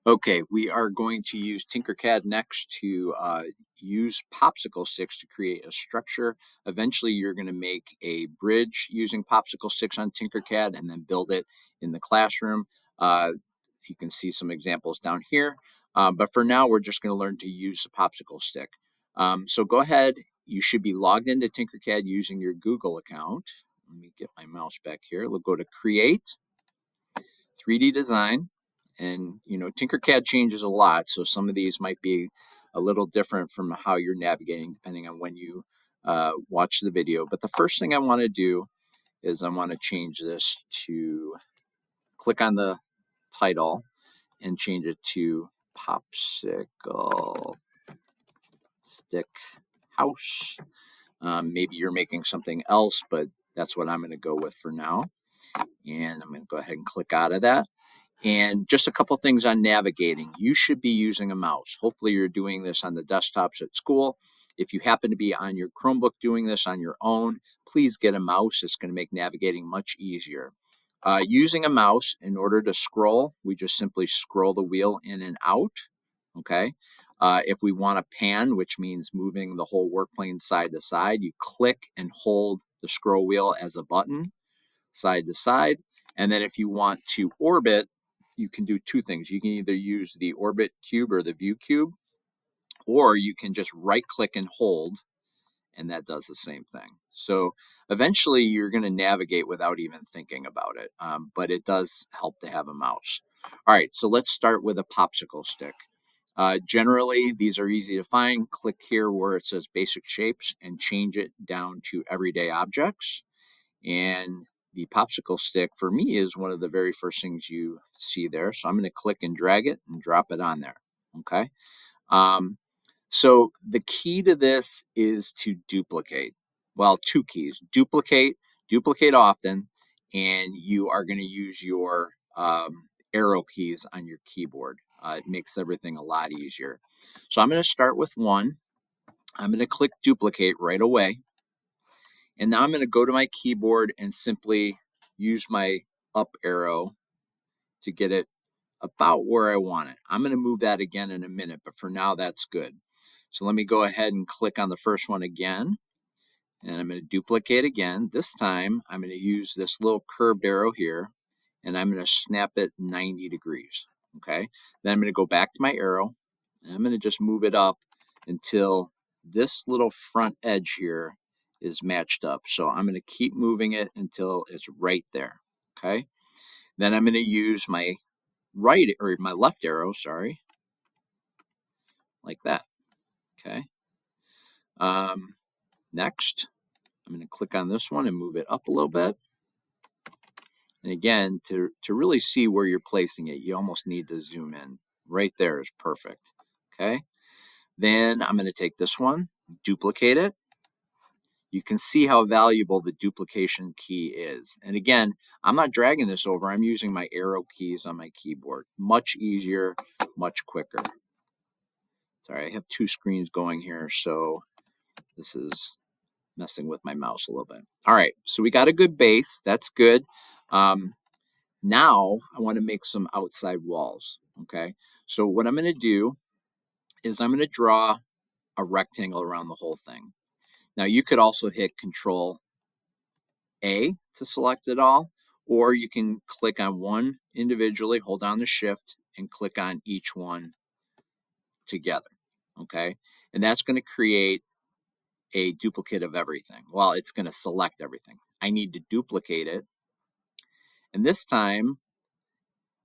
Okay, we are going to use Tinkercad next to use popsicle sticks to create a structure. Eventually, you're going to make a bridge using popsicle sticks on Tinkercad and then build it in the classroom. Uh, you can see some examples down here. But for now, we're just going to learn to use the popsicle stick. So go ahead. You should be logged into Tinkercad using your Google account. Let me get my mouse back here. We'll go to Create, 3D Design. And, Tinkercad changes a lot. So some of these might be a little different from how you're navigating depending on when you watch the video. But the first thing I want to do is I want to change this to click on the title and change it to Popsicle Stick House. Maybe you're making something else, but that's what I'm going to go with for now. And I'm going to go ahead and click out of that. And just a couple things on navigating. You should be using a mouse. Hopefully you're doing this on the desktops at school. If you happen to be on your Chromebook doing this on your own, please get a mouse. It's going to make navigating much easier. Using a mouse, in order to scroll, we just simply scroll the wheel in and out. Okay. If we want to pan, which means moving the whole work plane side to side, you click and hold the scroll wheel as a button side to side. And then if you want to orbit, you can do two things. You can either use the orbit cube or the view cube, or you can just right click and hold, and that does the same thing. So eventually you're going to navigate without even thinking about it, but it does help to have a mouse. All right, so let's start with a popsicle stick. Generally, these are easy to find. Click here where it says basic shapes and change it down to everyday objects. And the popsicle stick for me is one of the very first things you see there. So I'm going to click and drag it and drop it on there. Okay. So the key to this is to duplicate. Well, two keys: duplicate often, and you are going to use your arrow keys on your keyboard. It makes everything a lot easier. So I'm going to start with one. I'm going to click duplicate right away. And now I'm going to go to my keyboard and simply use my up arrow to get it about where I want it. I'm going to move that again in a minute, but for now that's good. So let me go ahead and click on the first one again. And I'm going to duplicate again. This time I'm going to use this little curved arrow here, and I'm going to snap it 90 degrees. Okay. Then I'm going to go back to my arrow, and I'm going to just move it up until this little front edge here is matched up. So I'm going to keep moving it until it's right there. Okay. Then I'm going to use my my left arrow, like that. Okay. Next, I'm going to click on this one and move it up a little bit. And again, to really see where you're placing it, you almost need to zoom in. Right there is perfect. Okay. Then I'm going to take this one, duplicate it. You can see how valuable the duplication key is. And again, I'm not dragging this over. I'm using my arrow keys on my keyboard. Much easier, much quicker. Sorry, I have two screens going here, so this is messing with my mouse a little bit. All right, so we got a good base. That's good. Now I want to make some outside walls. Okay, so what I'm going to do is I'm going to draw a rectangle around the whole thing. Now you could also hit Control A to select it all, or you can click on one individually, hold down the Shift, and click on each one together. Okay, and that's going to create a duplicate of everything. Well, it's going to select everything. I need to duplicate it. And this time,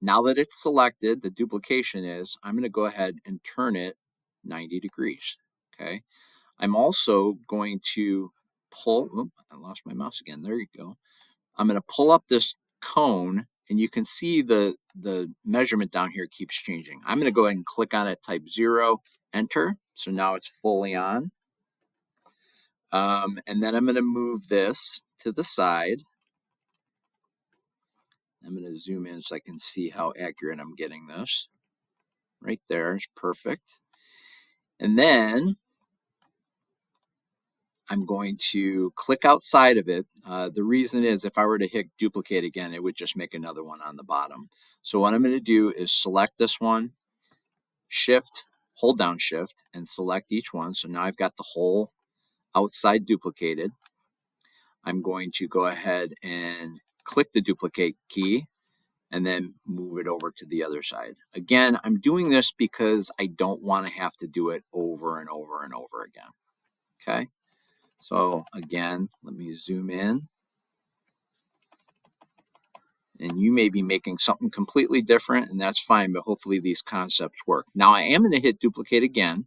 now that it's selected, the duplication is, I'm going to go ahead and turn it 90 degrees. Okay. I'm also going to pull, I lost my mouse again. There you go. I'm going to pull up this cone, and you can see the measurement down here keeps changing. I'm going to go ahead and click on it, type 0, enter. So now it's fully on. And then I'm going to move this to the side. I'm going to zoom in so I can see how accurate I'm getting this. Right there is perfect. And then I'm going to click outside of it. The reason is if I were to hit duplicate again, it would just make another one on the bottom. So what I'm going to do is select this one, Shift, hold down Shift, and select each one. So now I've got the whole outside duplicated. I'm going to go ahead and click the duplicate key and then move it over to the other side. Again, I'm doing this because I don't want to have to do it over and over and over again. Okay, so again, let me zoom in. And you may be making something completely different, and that's fine, but hopefully these concepts work. Now I am going to hit duplicate again.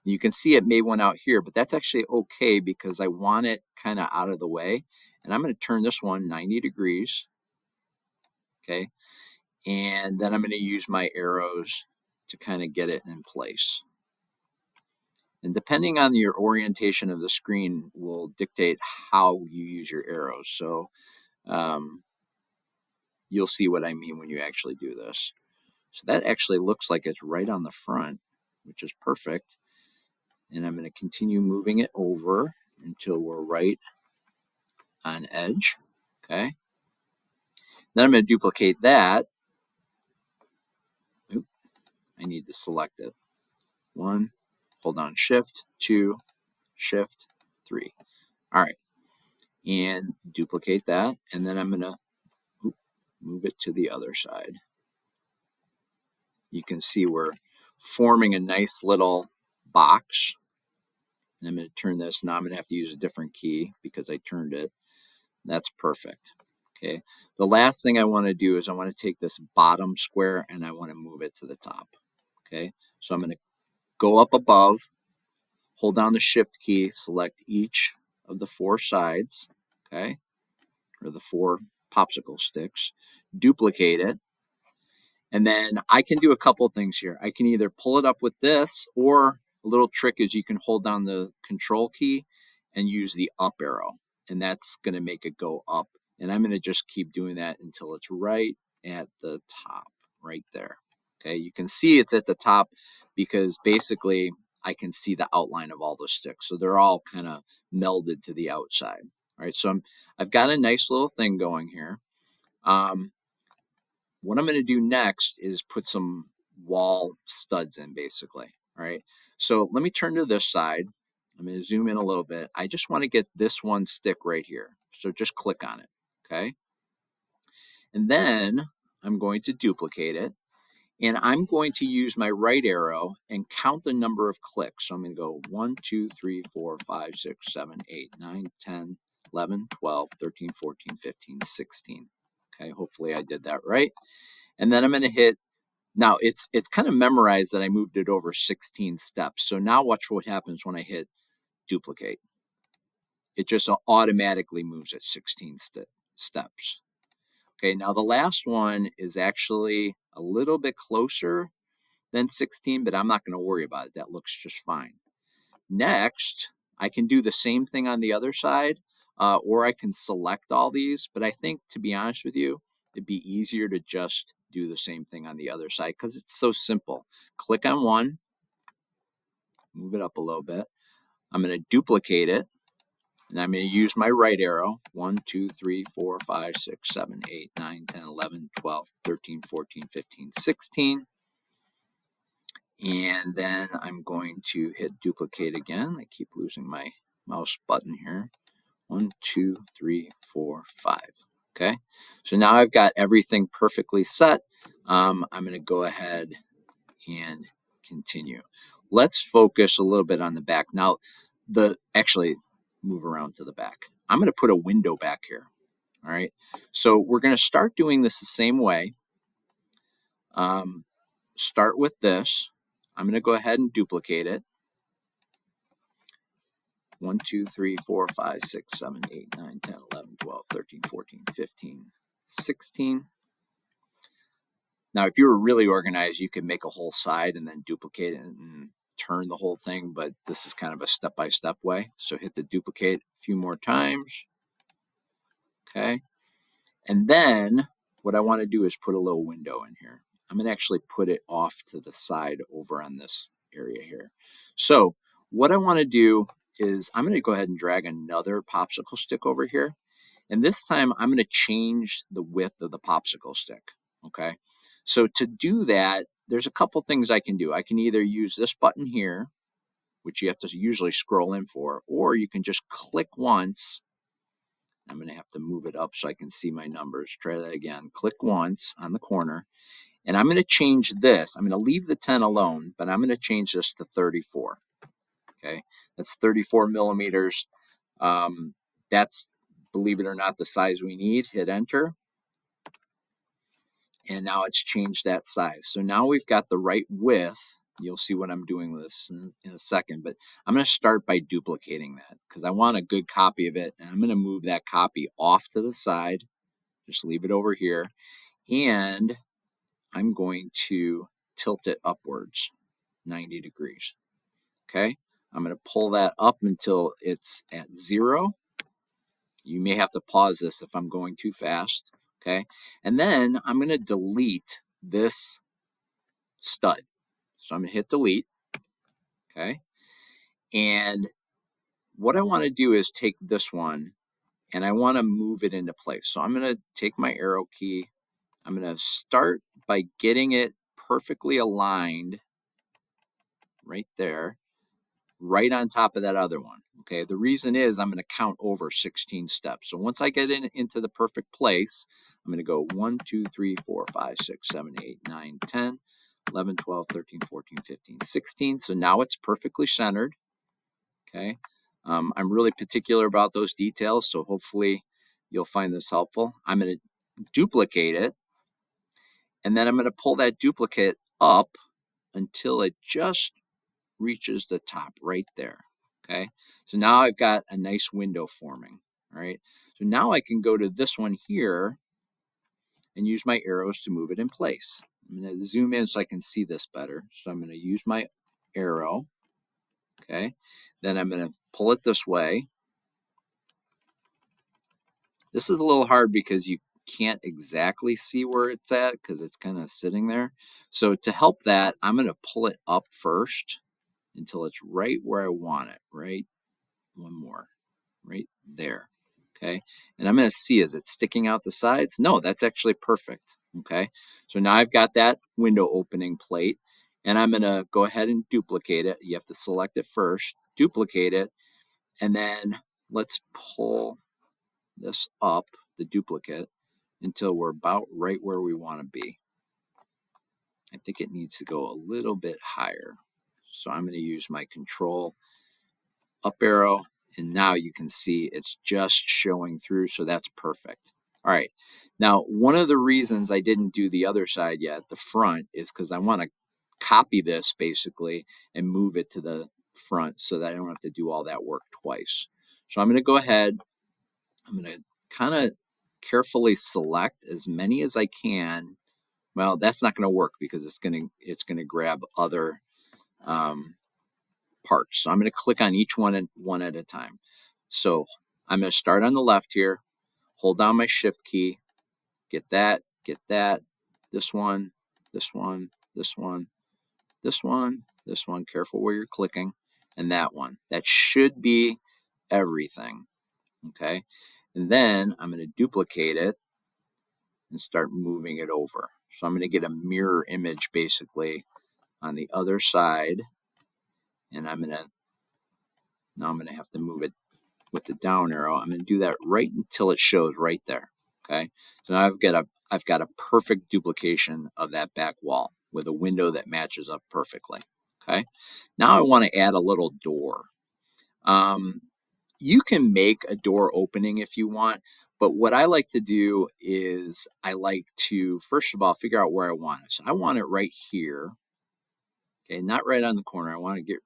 You can see it made one out here, but that's actually okay because I want it kind of out of the way. And I'm going to turn this one 90 degrees. Okay. And then I'm going to use my arrows to kind of get it in place. And depending on your orientation of the screen will dictate how you use your arrows. So you'll see what I mean when you actually do this. So that actually looks like it's right on the front, which is perfect. And I'm going to continue moving it over until we're right on edge. Okay. Then I'm going to duplicate that. Oop, I need to select it. 1, hold down Shift, 2, Shift, 3. All right. And duplicate that. And then I'm going to move it to the other side. You can see we're forming a nice little box. And I'm going to turn this. Now I'm going to have to use a different key because I turned it. That's perfect. Okay. The last thing I want to do is I want to take this bottom square and I want to move it to the top. Okay. So I'm going to go up above, hold down the Shift key, select each of the 4 sides. Okay. Or the 4 popsicle sticks, duplicate it. And then I can do a couple things here. I can either pull it up with this, or a little trick is you can hold down the Control key and use the up arrow. And that's going to make it go up. And I'm going to just keep doing that until it's right at the top, right there. Okay, you can see it's at the top because basically I can see the outline of all the sticks. So they're all kind of melded to the outside. All right, so I've got a nice little thing going here. What I'm going to do next is put some wall studs in, basically. All right. So let me turn to this side. I'm going to zoom in a little bit. I just want to get this one stick right here. So just click on it. Okay. And then I'm going to duplicate it. And I'm going to use my right arrow and count the number of clicks. So I'm going to go 1, 2, 3, 4, 5, 6, 7, 8, 9, 10, 11, 12, 13, 14, 15, 16. Okay, hopefully I did that right. And then I'm going to hit, now it's kind of memorized that I moved it over 16 steps. So now watch what happens when I hit duplicate. It just automatically moves at 16 steps. Okay, now the last one is actually a little bit closer than 16, but I'm not going to worry about it. That looks just fine. Next, I can do the same thing on the other side, or I can select all these. But I think, to be honest with you, it'd be easier to just do the same thing on the other side because it's so simple. Click on one, move it up a little bit. I'm going to duplicate it, and I'm going to use my right arrow. 1, 2, 3, 4, 5, 6, 7, 8, 9, 10, 11, 12, 13, 14, 15, 16. And then I'm going to hit duplicate again. I keep losing my mouse button here. 1, 2, 3, 4, 5. Okay. So now I've got everything perfectly set. I'm going to go ahead and continue. Let's focus a little bit on the back. Now, actually move around to the back. I'm going to put a window back here. All right. So we're going to start doing this the same way. Start with this. I'm going to go ahead and duplicate it. 1, 2, 3, 4, 5, 6, 7, 8, 9, 10, 11, 12, 13, 14, 15, 16. Now, if you were really organized, you could make a whole side and then duplicate it and turn the whole thing, but this is kind of a step-by-step way. So hit the duplicate a few more times. Okay. And then what I want to do is put a little window in here. I'm going to actually put it off to the side over on this area here. So what I want to do is I'm going to go ahead and drag another popsicle stick over here. And this time I'm going to change the width of the popsicle stick. Okay. So to do that, there's a couple things I can do. I can either use this button here, which you have to usually scroll in for, or you can just click once. I'm going to have to move it up so I can see my numbers. Try that again. Click once on the corner. And I'm going to change this. I'm going to leave the 10 alone, but I'm going to change this to 34. Okay, that's 34 millimeters. That's, believe it or not, the size we need. Hit enter. And now it's changed that size. So now we've got the right width. You'll see what I'm doing with this in a second, but I'm going to start by duplicating that because I want a good copy of it. And I'm going to move that copy off to the side. Just leave it over here. And I'm going to tilt it upwards 90 degrees. Okay. I'm going to pull that up until it's at 0. You may have to pause this if I'm going too fast. Okay. And then I'm going to delete this stud. So I'm going to hit delete. Okay. And what I want to do is take this one and I want to move it into place. So I'm going to take my arrow key. I'm going to start by getting it perfectly aligned right there, right on top of that other one. Okay. The reason is I'm going to count over 16 steps. So once I get into the perfect place, I'm going to go 1, 2, 3, 4, 5, 6, 7, 8, 9, 10, 11, 12, 13, 14, 15, 16. So now it's perfectly centered. Okay. I'm really particular about those details, so hopefully you'll find this helpful. I'm going to duplicate it, and then I'm going to pull that duplicate up until it just reaches the top right there. Okay. So now I've got a nice window forming. All right. So now I can go to this one here and use my arrows to move it in place. I'm going to zoom in so I can see this better. So I'm going to use my arrow. Okay. Then I'm going to pull it this way. This is a little hard because you can't exactly see where it's at because it's kind of sitting there. So to help that, I'm going to pull it up first until it's right where I want it. Right. One more. Right there. Okay. And I'm going to see, is it sticking out the sides? No, that's actually perfect. Okay. So now I've got that window opening plate and I'm going to go ahead and duplicate it. You have to select it first, duplicate it, and then let's pull this up, the duplicate, until we're about right where we want to be. I think it needs to go a little bit higher. So I'm going to use my control up arrow, and now you can see it's just showing through, so that's perfect. All right. Now, one of the reasons I didn't do the other side yet, the front, is because I want to copy this basically and move it to the front so that I don't have to do all that work twice. So I'm going to go ahead. I'm going to kind of carefully select as many as I can. Well, that's not going to work because it's going to grab other parts. So I'm going to click on each one at a time. So I'm going to start on the left here, hold down my shift key, get that, this one, this one, this one, this one, this one. Careful where you're clicking, and that one. That should be everything. Okay. And then I'm going to duplicate it and start moving it over. So I'm going to get a mirror image basically on the other side. And now I'm going to have to move it with the down arrow. I'm going to do that right until it shows right there. Okay. So now I've got a perfect duplication of that back wall with a window that matches up perfectly. Okay. Now I want to add a little door. You can make a door opening if you want, but what I like to do is I like to, first of all, figure out where I want it. So I want it right here. Okay, not right on the corner. I want to get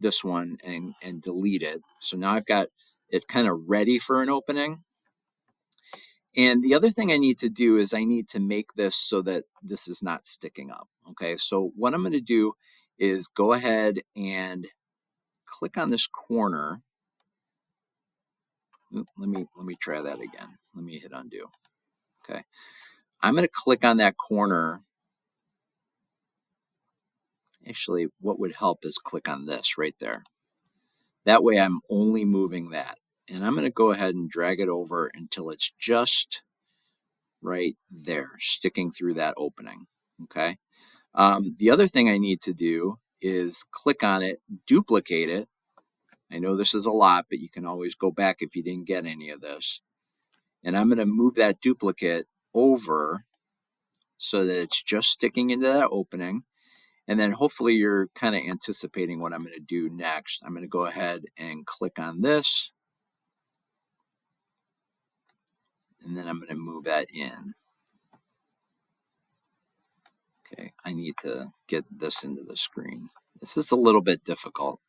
this one and delete it. So now I've got it kind of ready for an opening. And the other thing I need to do is I need to make this so that this is not sticking up. Okay, so what I'm going to do is go ahead and click on this corner. Let me try that again. Let me hit undo. Okay. I'm going to click on that corner. Actually, what would help is click on this right there. That way I'm only moving that. And I'm going to go ahead and drag it over until it's just right there, sticking through that opening. Okay. The other thing I need to do is click on it, duplicate it. I know this is a lot, but you can always go back if you didn't get any of this. And I'm going to move that duplicate over so that it's just sticking into that opening. And then hopefully you're kind of anticipating what I'm going to do next. I'm going to go ahead and click on this. And then I'm going to move that in. Okay, I need to get this into the screen. This is a little bit difficult,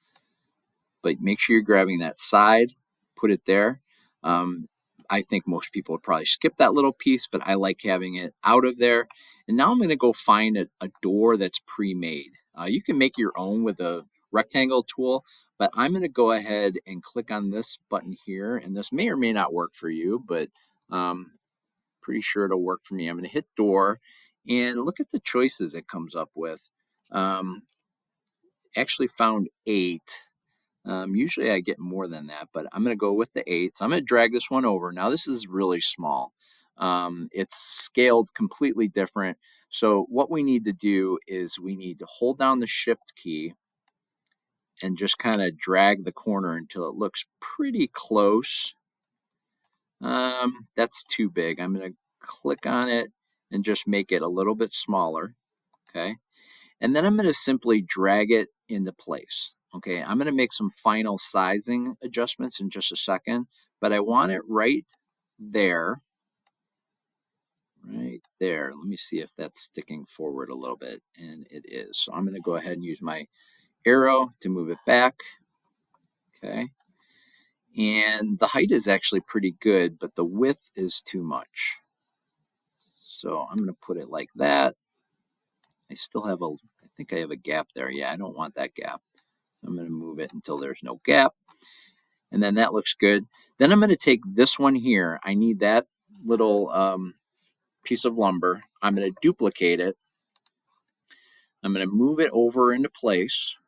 but make sure you're grabbing that side, put it there. I think most people would probably skip that little piece, but I like having it out of there. And now I'm going to go find a door that's pre-made. You can make your own with a rectangle tool, but I'm going to go ahead and click on this button here. And this may or may not work for you, but pretty sure it'll work for me. I'm going to hit door and look at the choices it comes up with. Actually found 8. Usually I get more than that, but I'm going to go with the 8. So I'm going to drag this one over. Now this is really small. It's scaled completely different. So what we need to do is we need to hold down the shift key and just kind of drag the corner until it looks pretty close. That's too big. I'm going to click on it and just make it a little bit smaller. Okay. And then I'm going to simply drag it into place. Okay, I'm going to make some final sizing adjustments in just a second, but I want it right there. Right there. Let me see if that's sticking forward a little bit, and it is. So I'm going to go ahead and use my arrow to move it back. Okay. And the height is actually pretty good, but the width is too much. So I'm going to put it like that. I still have I think I have a gap there. Yeah, I don't want that gap. So I'm going to move it until there's no gap. And then that looks good. Then I'm going to take this one here. I need that little piece of lumber. I'm going to duplicate it. I'm going to move it over into place.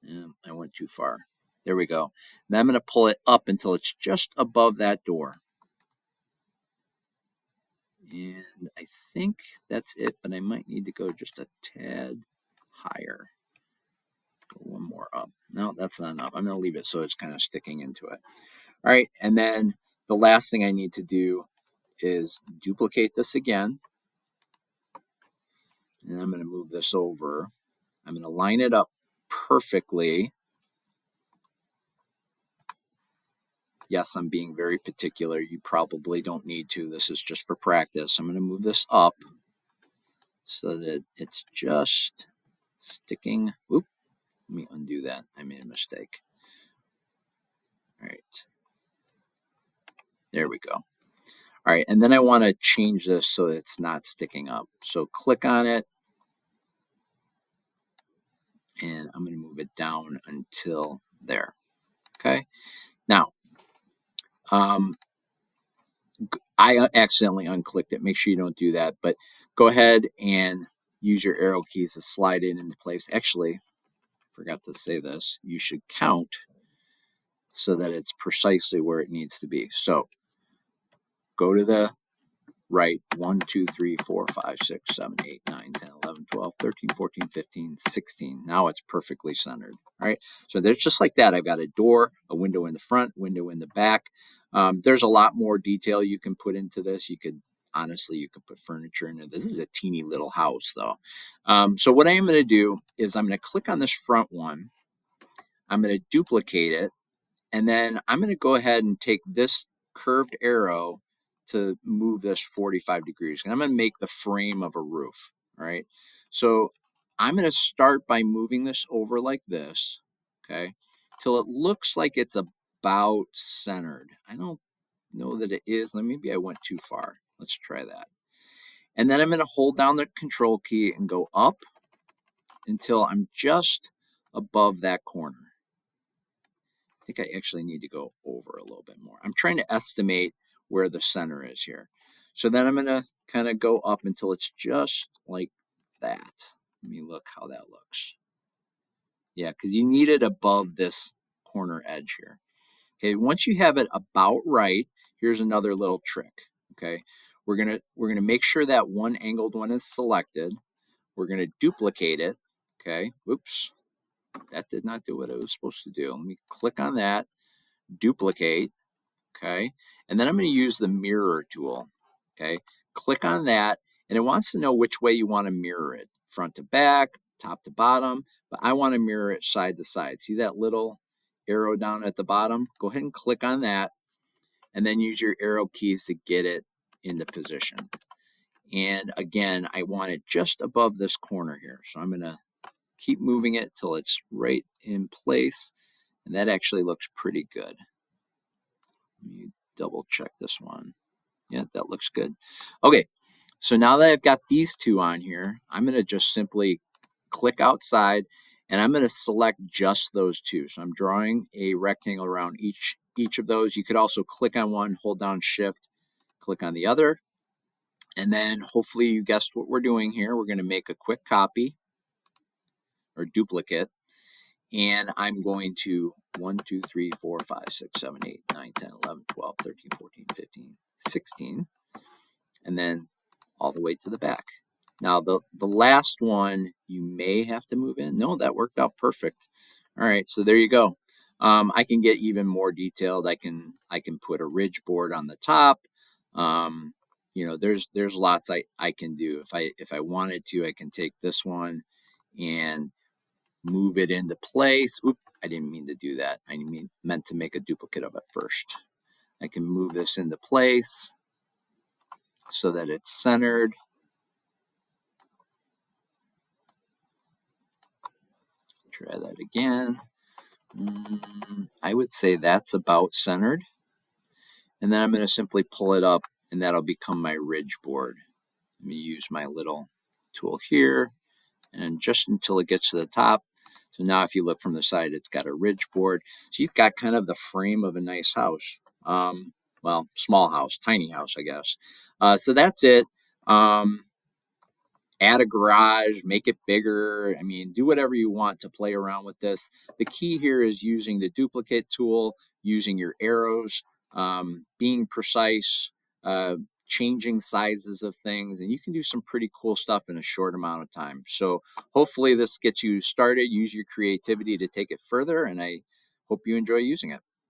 And I went too far. There we go. Then I'm going to pull it up until it's just above that door. And I think that's it, but I might need to go just a tad higher. Go one more up. No, that's not enough. I'm going to leave it so it's kind of sticking into it. All right, and then the last thing I need to do is duplicate this again. And I'm going to move this over. I'm going to line it up perfectly. Yes, I'm being very particular. You probably don't need to. This is just for practice. I'm going to move this up so that it's just sticking. Oop, let me undo that. I made a mistake. All right. There we go. All right, and then I want to change this so it's not sticking up. So click on it, and I'm going to move it down until there. Okay. Now, I accidentally unclicked it. Make sure you don't do that, but go ahead and use your arrow keys to slide it into place. Actually, forgot to say this. You should count so that it's precisely where it needs to be. So go to the right 1, 2, 3, 4, 5, 6, 7, 8, 9, 10, 11, 12, 13, 14, 15, 16. Now it's perfectly centered. All right. So there's just like that. I've got a door, a window in the front, window in the back. There's a lot more detail you can put into this. You could put furniture in it. This is a teeny little house though. So what I am going to do is I'm going to click on this front one. I'm going to duplicate it. And then I'm going to go ahead and take this curved arrow to move this 45 degrees. And I'm going to make the frame of a roof. All right. So I'm going to start by moving this over like this. Okay. Till it looks like it's about centered. I don't know that it is. Maybe I went too far. Let's try that. And then I'm going to hold down the control key and go up until I'm just above that corner. I think I actually need to go over a little bit more. I'm trying to estimate where the center is here. So then I'm going to kind of go up until it's just like that. Let me look how that looks. Yeah, because you need it above this corner edge here. Okay, once you have it about right, here's another little trick. Okay, We're gonna make sure that one angled one is selected. We're gonna duplicate it. Okay. Oops, that did not do what it was supposed to do. Let me click on that, duplicate. Okay, and then I'm going to use the mirror tool. Okay, click on that, and it wants to know which way you want to mirror it, front to back, top to bottom, but I want to mirror it side to side. See that little arrow down at the bottom? Go ahead and click on that, and then use your arrow keys to get it into position. And again, I want it just above this corner here. So I'm going to keep moving it till it's right in place, and that actually looks pretty good. Let me double check this one. Yeah, that looks good. Okay, so now that I've got these two on here, I'm going to just simply click outside, and I'm going to select just those two. So I'm drawing a rectangle around each of those. You could also click on one, hold down Shift, click on the other, and then hopefully you guessed what we're doing here. We're going to make a quick copy or duplicate, and I'm going to 1, 2, 3, 4, 5, 6, 7, 8, 9, 10, 11, 12, 13, 14, 15, 16, and then all the way to the back. Now the last one you may have to move in. No, that worked out perfect. All right, so there you go. I can get even more detailed. I can put a ridge board on the top. There's lots I can do. If I wanted to, I can take this one and move it into place. Oop, I didn't mean to do that. Meant to make a duplicate of it first. I can move this into place so that it's centered. Try that again. I would say that's about centered. And then I'm going to simply pull it up, and that'll become my ridge board. Let me use my little tool here, and just until it gets to the top. So now if you look from the side, it's got a ridge board. So you've got kind of the frame of a nice house. Well, small house, tiny house, I guess. So that's it. Add a garage, make it bigger. I mean, do whatever you want to play around with this. The key here is using the duplicate tool, using your arrows, being precise, changing sizes of things, and you can do some pretty cool stuff in a short amount of time. So hopefully this gets you started. Use your creativity to take it further, and I hope you enjoy using it.